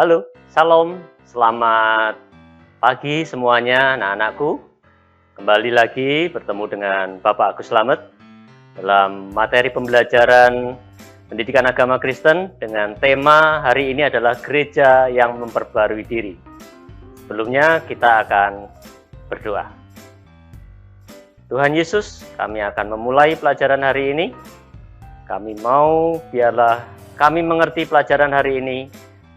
Halo, salam, selamat pagi semuanya anak-anakku. Kembali lagi bertemu dengan Bapak Agus Slamet dalam materi pembelajaran pendidikan agama Kristen dengan tema hari ini adalah gereja yang memperbarui diri. Sebelumnya kita akan berdoa. Tuhan Yesus, kami akan memulai pelajaran hari ini. Kami mau biarlah kami mengerti pelajaran hari ini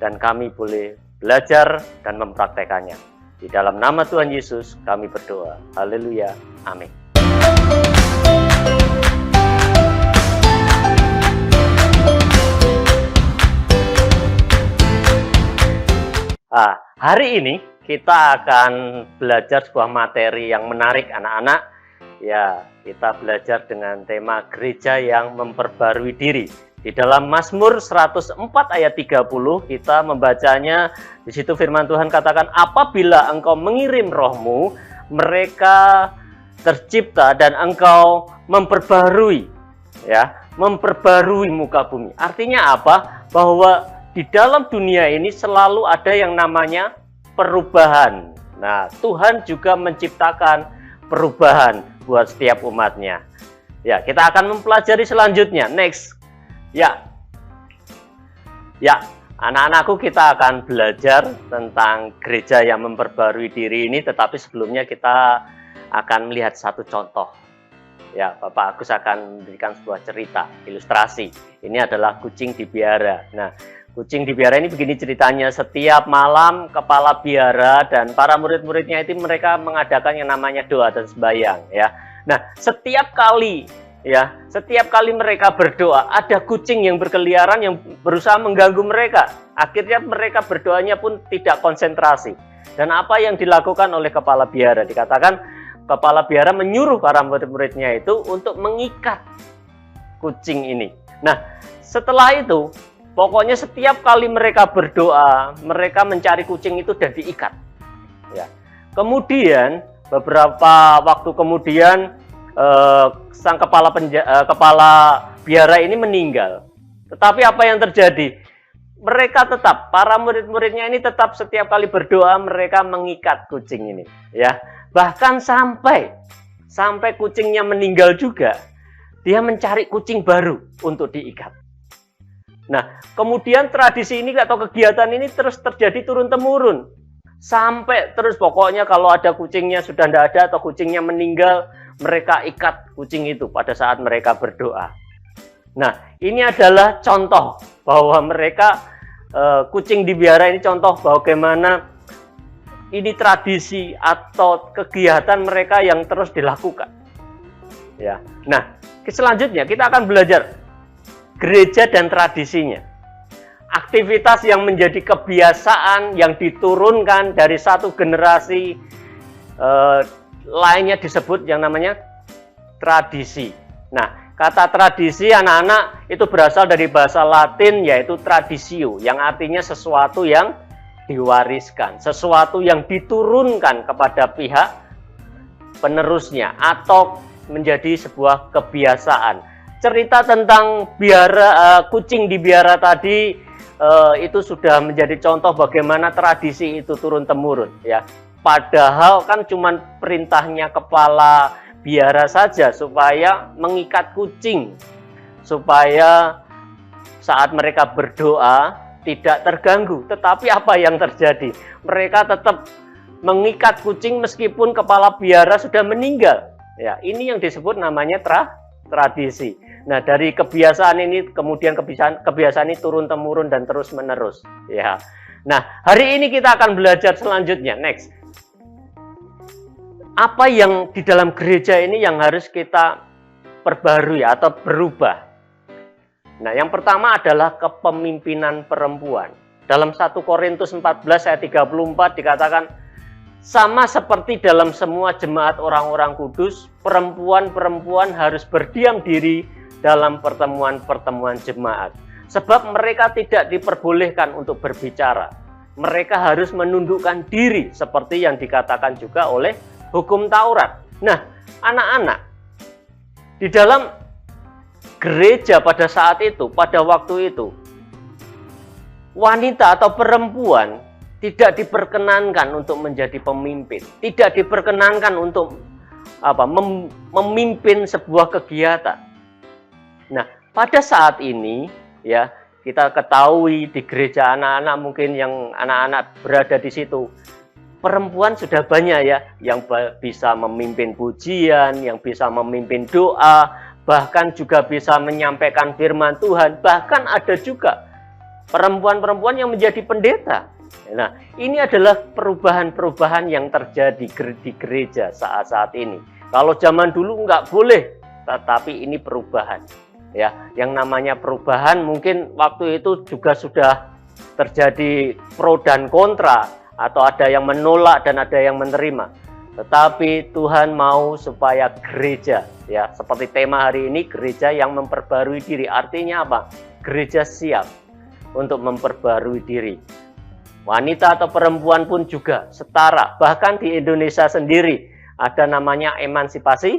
dan kami boleh belajar dan mempraktekannya. Di dalam nama Tuhan Yesus kami berdoa. Haleluya. Amin. Hari ini kita akan belajar sebuah materi yang menarik anak-anak. Ya, kita belajar dengan tema gereja yang memperbarui diri. Di dalam Mazmur 104 ayat 30 kita membacanya, di situ firman Tuhan katakan, apabila engkau mengirim rohmu, mereka tercipta dan engkau memperbarui, ya, memperbarui muka bumi. Artinya apa? Bahwa di dalam dunia ini selalu ada yang namanya perubahan. Nah, Tuhan juga menciptakan perubahan buat setiap umatnya. Ya, kita akan mempelajari selanjutnya. Next. Ya, anak-anakku, kita akan belajar tentang gereja yang memperbarui diri ini, tetapi sebelumnya kita akan melihat satu contoh. Ya, Bapak Agus akan memberikan sebuah cerita, ilustrasi. Ini adalah kucing dipiara. Nah, kucing dipiara ini begini ceritanya, setiap malam kepala biara dan para murid-muridnya itu mereka mengadakan yang namanya doa dan sembahyang, ya. Nah, setiap kali mereka berdoa, ada kucing yang berkeliaran yang berusaha mengganggu mereka. Akhirnya mereka berdoanya pun tidak konsentrasi. Dan apa yang dilakukan oleh kepala biara? Dikatakan kepala biara menyuruh para murid-muridnya itu untuk mengikat kucing ini. Nah, setelah itu, pokoknya setiap kali mereka berdoa, mereka mencari kucing itu dan diikat. Ya. Kemudian, beberapa waktu kemudian, sang kepala biara ini meninggal. Tetapi apa yang terjadi? Mereka tetap, para murid-muridnya ini tetap setiap kali berdoa mereka mengikat kucing ini, ya. Bahkan sampai kucingnya meninggal juga, dia mencari kucing baru untuk diikat. Nah, kemudian tradisi ini atau kegiatan ini terus terjadi turun-temurun. Sampai terus pokoknya kalau ada kucingnya sudah tidak ada atau kucingnya meninggal, mereka ikat kucing itu pada saat mereka berdoa. Nah, ini adalah contoh bahwa mereka kucing dipiara ini contoh bagaimana ini tradisi atau kegiatan mereka yang terus dilakukan. Ya. Nah, selanjutnya kita akan belajar gereja dan tradisinya. Aktivitas yang menjadi kebiasaan yang diturunkan dari satu generasi lainnya disebut yang namanya tradisi. Nah, kata tradisi anak-anak itu berasal dari bahasa Latin yaitu traditio, yang artinya sesuatu yang diwariskan, sesuatu yang diturunkan kepada pihak penerusnya atau menjadi sebuah kebiasaan. Cerita tentang kucing di biara tadi itu sudah menjadi contoh bagaimana tradisi itu turun-temurun, ya. Padahal kan cuma perintahnya kepala biara saja supaya mengikat kucing, supaya saat mereka berdoa tidak terganggu. Tetapi apa yang terjadi? Mereka tetap mengikat kucing meskipun kepala biara sudah meninggal. Ya, ini yang disebut namanya tradisi. Nah, dari kebiasaan ini kemudian kebiasaan ini turun-temurun dan terus-menerus, ya. Nah, hari ini kita akan belajar selanjutnya. Next. Apa yang di dalam gereja ini yang harus kita perbarui atau berubah? Nah, yang pertama adalah kepemimpinan perempuan. Dalam 1 Korintus 14 ayat 34 dikatakan, sama seperti dalam semua jemaat orang-orang kudus, perempuan-perempuan harus berdiam diri dalam pertemuan-pertemuan jemaat. Sebab mereka tidak diperbolehkan untuk berbicara. Mereka harus menundukkan diri seperti yang dikatakan juga oleh hukum Taurat. Nah, anak-anak, di dalam gereja pada saat itu, pada waktu itu, wanita atau perempuan tidak diperkenankan untuk menjadi pemimpin, tidak diperkenankan untuk memimpin sebuah kegiatan. Nah, pada saat ini ya, kita ketahui di gereja anak-anak, mungkin yang anak-anak berada di situ, perempuan sudah banyak ya yang bisa memimpin pujian, yang bisa memimpin doa, bahkan juga bisa menyampaikan firman Tuhan, bahkan ada juga perempuan-perempuan yang menjadi pendeta. Nah, ini adalah perubahan-perubahan yang terjadi di gereja saat-saat ini. Kalau zaman dulu nggak boleh, tetapi ini perubahan. Ya, yang namanya perubahan mungkin waktu itu juga sudah terjadi pro dan kontra, atau ada yang menolak dan ada yang menerima. Tetapi Tuhan mau supaya gereja, ya, seperti tema hari ini, gereja yang memperbarui diri. Artinya apa? Gereja siap untuk memperbarui diri. Wanita atau perempuan pun juga setara. Bahkan di Indonesia sendiri ada namanya emansipasi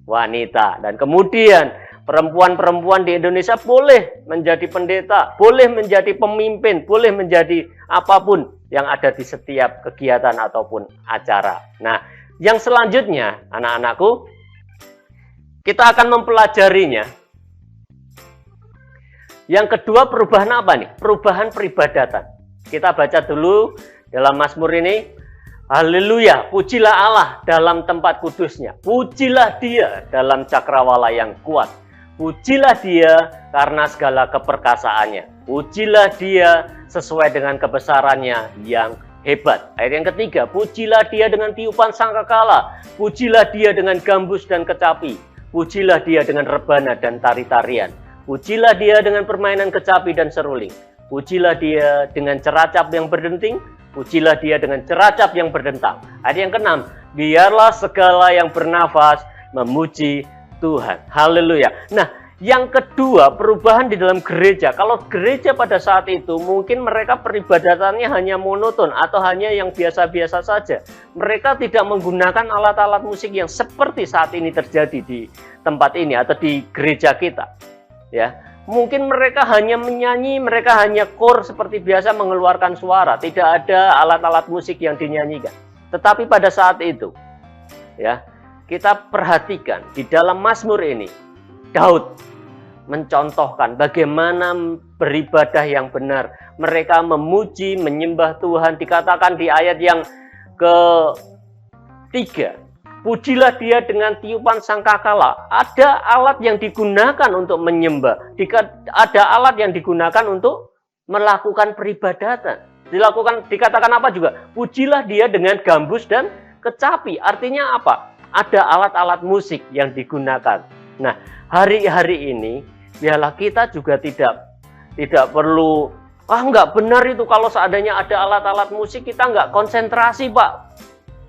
wanita. Dan kemudian perempuan-perempuan di Indonesia boleh menjadi pendeta, boleh menjadi pemimpin, boleh menjadi apapun yang ada di setiap kegiatan ataupun acara. Nah, yang selanjutnya, anak-anakku, kita akan mempelajarinya. Yang kedua, perubahan apa nih? Perubahan peribadatan. Kita baca dulu dalam Mazmur ini. Haleluya, pujilah Allah dalam tempat kudusnya. Pujilah Dia dalam cakrawala yang kuat. Pujilah Dia karena segala keperkasaannya. Pujilah Dia sesuai dengan kebesarannya yang hebat. Ayat yang ketiga, pujilah Dia dengan tiupan sangkakala. Pujilah Dia dengan gambus dan kecapi. Pujilah Dia dengan rebana dan tari-tarian. Pujilah Dia dengan permainan kecapi dan seruling. Pujilah Dia dengan ceracap yang berdenting. Pujilah Dia dengan ceracap yang berdentang. Ayat yang keenam, biarlah segala yang bernafas memuji Tuhan. Haleluya. Nah, yang kedua, perubahan di dalam gereja. Kalau gereja pada saat itu mungkin mereka peribadatannya hanya monoton atau hanya yang biasa-biasa saja. Mereka tidak menggunakan alat-alat musik yang seperti saat ini terjadi di tempat ini atau di gereja kita. Ya, mungkin mereka hanya menyanyi, mereka hanya kor seperti biasa mengeluarkan suara, tidak ada alat-alat musik yang dinyanyikan. Tetapi pada saat itu, ya, kita perhatikan di dalam Mazmur ini, Daud mencontohkan bagaimana beribadah yang benar. Mereka memuji, menyembah Tuhan. Dikatakan di ayat yang ketiga, pujilah Dia dengan tiupan sangkakala. Ada alat yang digunakan untuk menyembah. Ada alat yang digunakan untuk melakukan peribadatan. Dikatakan apa juga? Pujilah Dia dengan gambus dan kecapi. Artinya apa? Ada alat-alat musik yang digunakan. Nah, hari-hari ini biarlah kita juga tidak perlu, nggak benar itu kalau seandainya ada alat-alat musik kita nggak konsentrasi, Pak.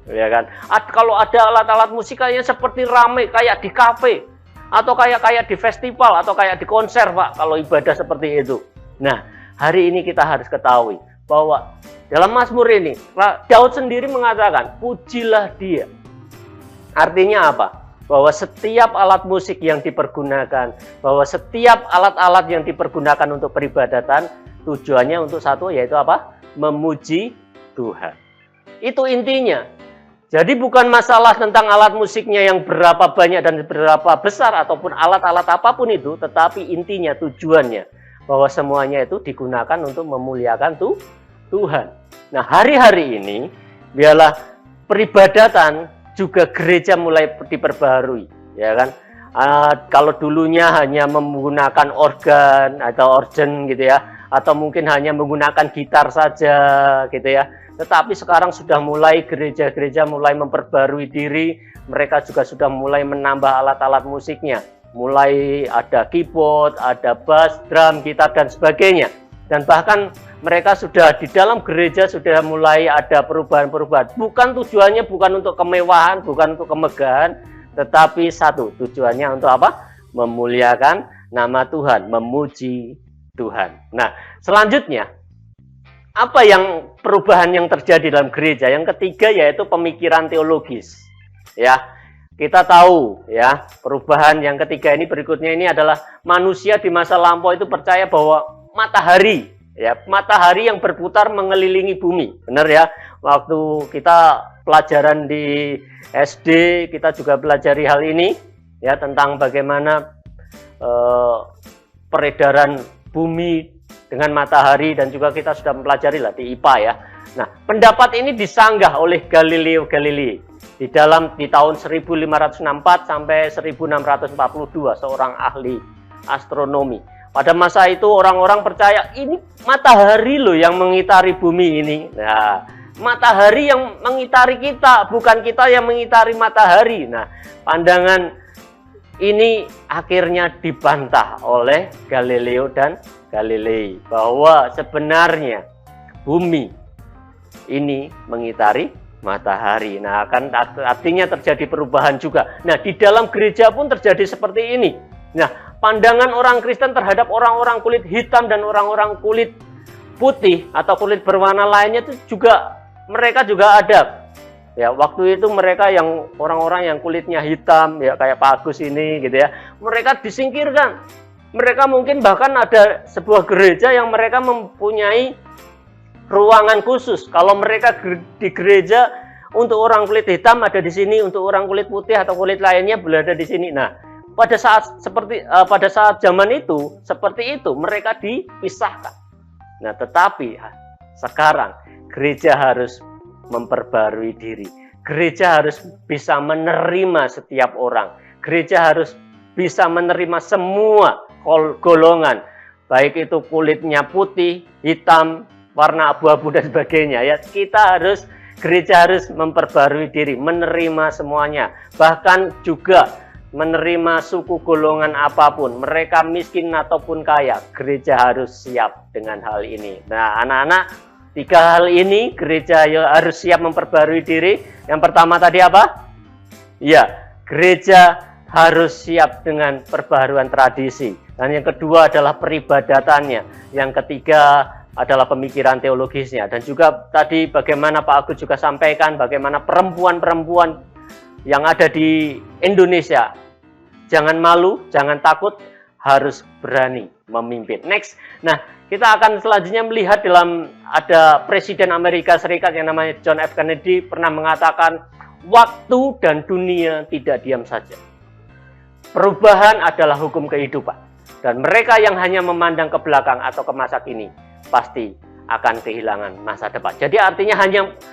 Ya kan? Kalau ada alat-alat musik kayaknya seperti rame kayak di kafe atau kayak di festival atau kayak di konser, Pak, kalau ibadah seperti itu. Nah, hari ini kita harus ketahui bahwa dalam Mazmur ini Daud sendiri mengatakan, pujilah Dia. Artinya apa? Bahwa setiap alat musik yang dipergunakan, bahwa setiap alat-alat yang dipergunakan untuk peribadatan, tujuannya untuk satu, yaitu apa? Memuji Tuhan. Itu intinya. Jadi bukan masalah tentang alat musiknya yang berapa banyak dan berapa besar ataupun alat-alat apapun itu, tetapi intinya tujuannya bahwa semuanya itu digunakan untuk memuliakan Tuhan. Nah, hari-hari ini biarlah peribadatan juga gereja mulai diperbarui, ya kan? Kalau dulunya hanya menggunakan organ atau organ gitu ya, atau mungkin hanya menggunakan gitar saja gitu ya. Tetapi sekarang sudah mulai gereja-gereja mulai memperbarui diri, mereka juga sudah mulai menambah alat-alat musiknya. Mulai ada keyboard, ada bass, drum, gitar dan sebagainya. Dan bahkan mereka sudah di dalam gereja sudah mulai ada perubahan-perubahan. Bukan tujuannya bukan untuk kemewahan, bukan untuk kemegahan, tetapi satu, tujuannya untuk apa? Memuliakan nama Tuhan, memuji Tuhan. Nah, selanjutnya apa yang perubahan yang terjadi dalam gereja? Yang ketiga yaitu pemikiran teologis. Ya, kita tahu ya, perubahan yang ketiga ini berikutnya ini adalah manusia di masa lampau itu percaya bahwa matahari Ya, matahari yang berputar mengelilingi bumi. Benar ya? Waktu kita pelajaran di SD, kita juga pelajari hal ini ya, tentang bagaimana peredaran bumi dengan matahari, dan juga kita sudah mempelajari lah di IPA ya. Nah, pendapat ini disanggah oleh Galileo Galilei di tahun 1564 sampai 1642, seorang ahli astronomi. Pada masa itu orang-orang percaya ini matahari loh yang mengitari bumi ini. Nah, matahari yang mengitari kita, bukan kita yang mengitari matahari. Nah, pandangan ini akhirnya dibantah oleh Galileo dan Galilei bahwa sebenarnya bumi ini mengitari matahari. Nah, kan artinya terjadi perubahan juga. Nah, di dalam gereja pun terjadi seperti ini. Nah, pandangan orang Kristen terhadap orang-orang kulit hitam dan orang-orang kulit putih atau kulit berwarna lainnya itu juga, mereka juga ada. Ya, waktu itu mereka yang orang-orang yang kulitnya hitam ya, kayak Pak Agus ini gitu ya, mereka disingkirkan. Mereka mungkin bahkan ada sebuah gereja yang mereka mempunyai ruangan khusus. Kalau mereka di gereja, untuk orang kulit hitam ada di sini, untuk orang kulit putih atau kulit lainnya berada di sini. Nah, pada saat zaman itu seperti itu, mereka dipisahkan. Nah, tetapi sekarang gereja harus memperbarui diri. Gereja harus bisa menerima setiap orang. Gereja harus bisa menerima semua golongan, baik itu kulitnya putih, hitam, warna abu-abu dan sebagainya ya. Gereja harus memperbarui diri, menerima semuanya, bahkan juga menerima suku golongan apapun, mereka miskin ataupun kaya. Gereja harus siap dengan hal ini. Nah, anak-anak, 3 hal ini gereja harus siap memperbarui diri. Yang pertama tadi apa? Ya, gereja harus siap dengan perbaharuan tradisi. Dan yang kedua adalah peribadatannya. Yang ketiga adalah pemikiran teologisnya. Dan juga tadi bagaimana Pak Agus juga sampaikan, bagaimana perempuan-perempuan yang ada di Indonesia, jangan malu, jangan takut, harus berani memimpin. Next. Nah, kita akan selanjutnya melihat ada Presiden Amerika Serikat yang namanya John F. Kennedy pernah mengatakan, waktu dan dunia tidak diam saja. Perubahan adalah hukum kehidupan. Dan mereka yang hanya memandang ke belakang atau ke masa kini, pasti akan kehilangan masa depan. Jadi artinya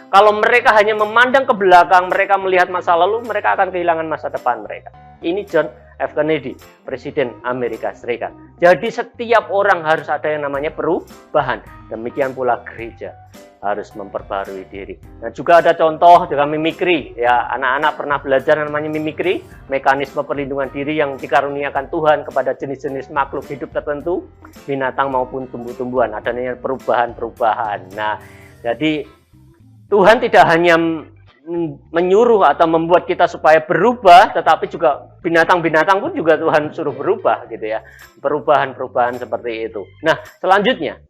kalau mereka hanya memandang ke belakang, mereka melihat masa lalu, mereka akan kehilangan masa depan mereka. Ini John F. Kennedy, Presiden Amerika Serikat. Jadi setiap orang harus ada yang namanya perubahan. Demikian pula gereja harus memperbarui diri. Dan juga ada contoh dengan mimikri. Ya, anak-anak pernah belajar namanya mimikri, mekanisme perlindungan diri yang dikaruniakan Tuhan kepada jenis-jenis makhluk hidup tertentu, binatang maupun tumbuh-tumbuhan. Adanya perubahan-perubahan. Nah, jadi Tuhan tidak hanya menyuruh atau membuat kita supaya berubah, tetapi juga binatang-binatang pun juga Tuhan suruh berubah gitu ya. Perubahan-perubahan seperti itu. Nah, selanjutnya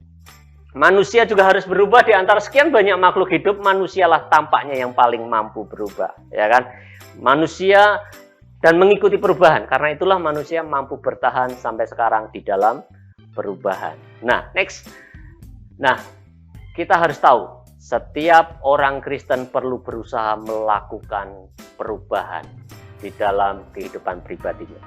manusia juga harus berubah. Di antara sekian banyak makhluk hidup, manusialah tampaknya yang paling mampu berubah, ya kan? Manusia dan mengikuti perubahan. Karena itulah manusia mampu bertahan sampai sekarang di dalam perubahan. Nah, next. Nah, kita harus tahu, setiap orang Kristen perlu berusaha melakukan perubahan di dalam kehidupan pribadinya.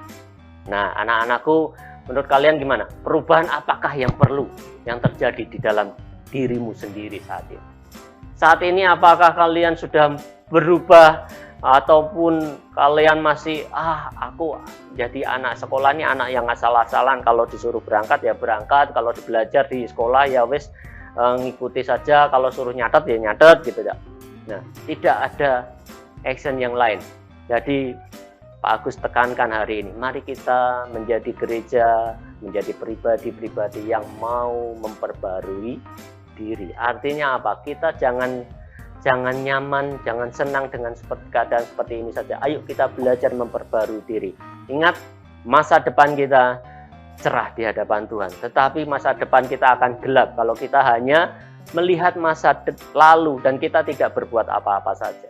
Nah, anak-anakku, menurut kalian gimana? Perubahan apakah yang perlu yang terjadi di dalam dirimu sendiri saat ini? Saat ini apakah kalian sudah berubah ataupun kalian masih aku jadi anak sekolah ini anak yang asal-asalan, kalau disuruh berangkat ya berangkat, kalau belajar di sekolah ya wis ngikuti saja, kalau suruh nyatet ya nyatet gitu ya. Nah, tidak ada action yang lain. Jadi Pak Agus tekankan hari ini, mari kita menjadi gereja, menjadi pribadi-pribadi yang mau memperbarui diri. Artinya apa? Kita jangan nyaman, jangan senang dengan keadaan seperti ini saja. Ayo kita belajar memperbarui diri. Ingat, masa depan kita cerah di hadapan Tuhan, tetapi masa depan kita akan gelap kalau kita hanya melihat masa lalu dan kita tidak berbuat apa-apa saja.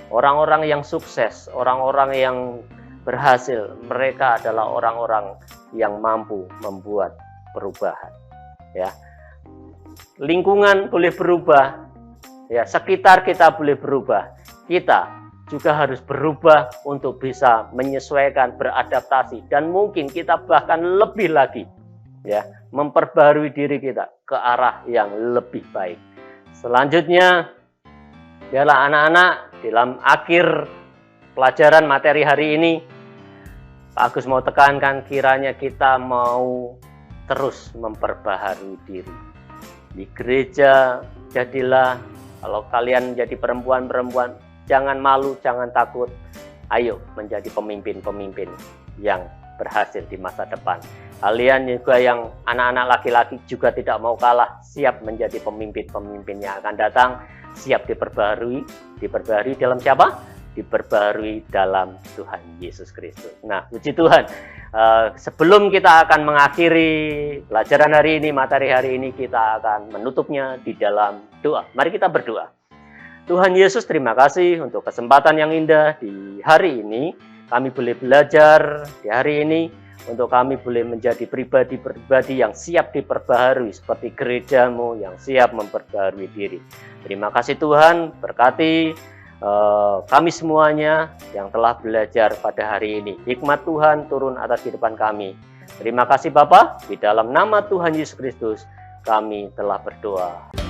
Orang-orang yang sukses, orang-orang yang berhasil, mereka adalah orang-orang yang mampu membuat perubahan. Ya, lingkungan boleh berubah, ya, sekitar kita boleh berubah. Kita juga harus berubah untuk bisa menyesuaikan, beradaptasi, dan mungkin kita bahkan lebih lagi, ya, memperbarui diri kita ke arah yang lebih baik. Selanjutnya adalah anak-anak, dalam akhir pelajaran materi hari ini, Pak Agus mau tekankan, kiranya kita mau terus memperbaharui diri. Di gereja, jadilah, kalau kalian menjadi perempuan-perempuan, jangan malu, jangan takut. Ayo menjadi pemimpin-pemimpin yang berhasil di masa depan. Kalian juga yang anak-anak laki-laki juga tidak mau kalah, siap menjadi pemimpin-pemimpin yang akan datang, siap diperbarui dalam siapa? Diperbarui dalam Tuhan Yesus Kristus. Nah, puji Tuhan, sebelum kita akan mengakhiri pelajaran hari ini, materi hari ini, kita akan menutupnya di dalam doa. Mari kita berdoa. Tuhan Yesus, terima kasih untuk kesempatan yang indah di hari ini. Kami boleh belajar di hari ini, untuk kami boleh menjadi pribadi-pribadi yang siap diperbaharui, seperti gerejamu yang siap memperbaharui diri. Terima kasih Tuhan, berkati kami semuanya yang telah belajar pada hari ini. Hikmat Tuhan turun atas kehidupan kami. Terima kasih Bapa, di dalam nama Tuhan Yesus Kristus kami telah berdoa.